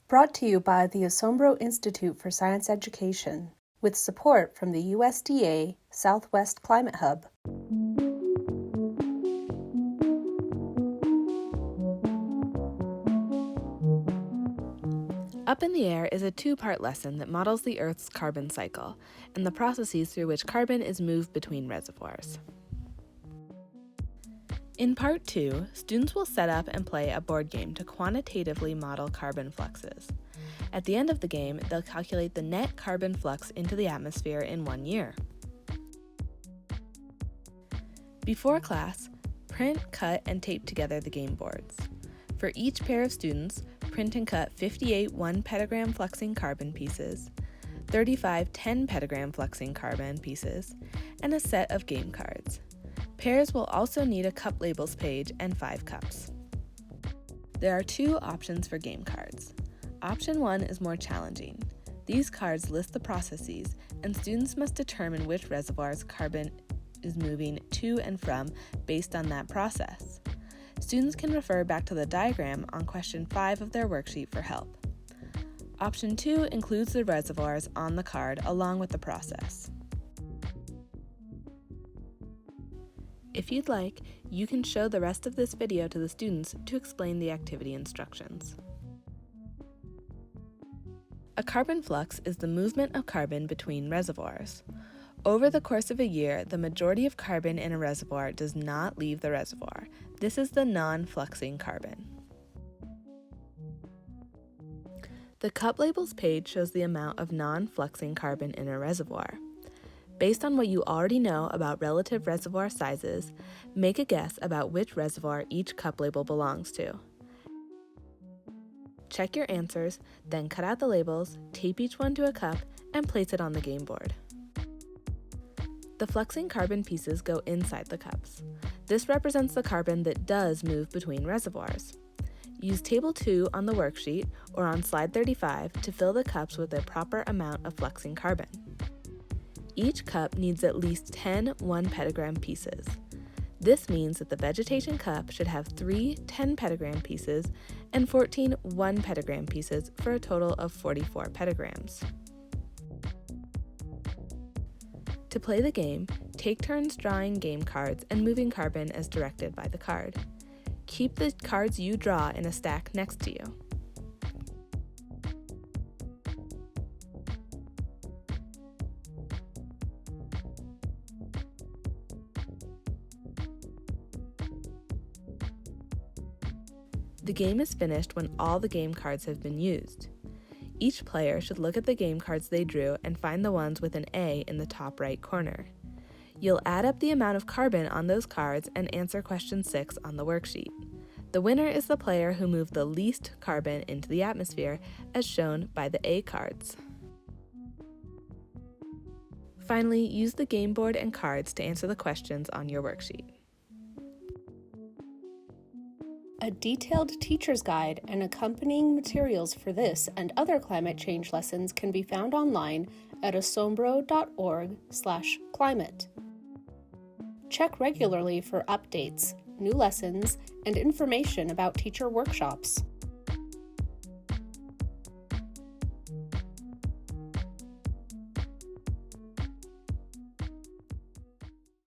Brought to you by the Asombro Institute for Science Education, with support from the USDA Southwest Climate Hub. Up in the Air is a two-part lesson that models the Earth's carbon cycle and the processes through which carbon is moved between reservoirs. In Part 2, students will set up and play a board game to quantitatively model carbon fluxes. At the end of the game, they'll calculate the net carbon flux into the atmosphere in 1 year. Before class, print, cut, and tape together the game boards. For each pair of students, print and cut 58 1-petagram fluxing carbon pieces, 35 10-petagram fluxing carbon pieces, and a set of game cards. Pairs will also need a cup labels page and 5 cups. There are 2 options for game cards. Option 1 is more challenging. These cards list the processes, and students must determine which reservoirs carbon is moving to and from based on that process. Students can refer back to the diagram on question 5 of their worksheet for help. Option 2 includes the reservoirs on the card along with the process. If you'd like, you can show the rest of this video to the students to explain the activity instructions. A carbon flux is the movement of carbon between reservoirs. Over the course of a year, the majority of carbon in a reservoir does not leave the reservoir. This is the non-fluxing carbon. The cup labels page shows the amount of non-fluxing carbon in a reservoir. Based on what you already know about relative reservoir sizes, make a guess about which reservoir each cup label belongs to. Check your answers, then cut out the labels, tape each one to a cup, and place it on the game board. The fluxing carbon pieces go inside the cups. This represents the carbon that does move between reservoirs. Use Table 2 on the worksheet or on Slide 35 to fill the cups with a proper amount of fluxing carbon. Each cup needs at least 10 1-petagram pieces. This means that the vegetation cup should have 3 10-petagram pieces and 14 1-petagram pieces for a total of 44 petagrams. To play the game, take turns drawing game cards and moving carbon as directed by the card. Keep the cards you draw in a stack next to you. The game is finished when all the game cards have been used. Each player should look at the game cards they drew and find the ones with an A in the top right corner. You'll add up the amount of carbon on those cards and answer question 6 on the worksheet. The winner is the player who moved the least carbon into the atmosphere, as shown by the A cards. Finally, use the game board and cards to answer the questions on your worksheet. A detailed teacher's guide and accompanying materials for this and other climate change lessons can be found online at asombro.org/climate. Check regularly for updates, new lessons, and information about teacher workshops.